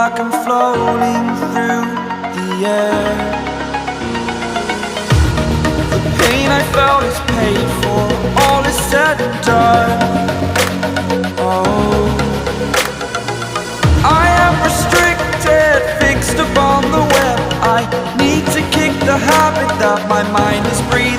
like I'm floating through the air. The pain I felt is paid for, all is said and done. Oh, I am restricted, fixed upon the web. I need to kick the habit that my mind is breathing.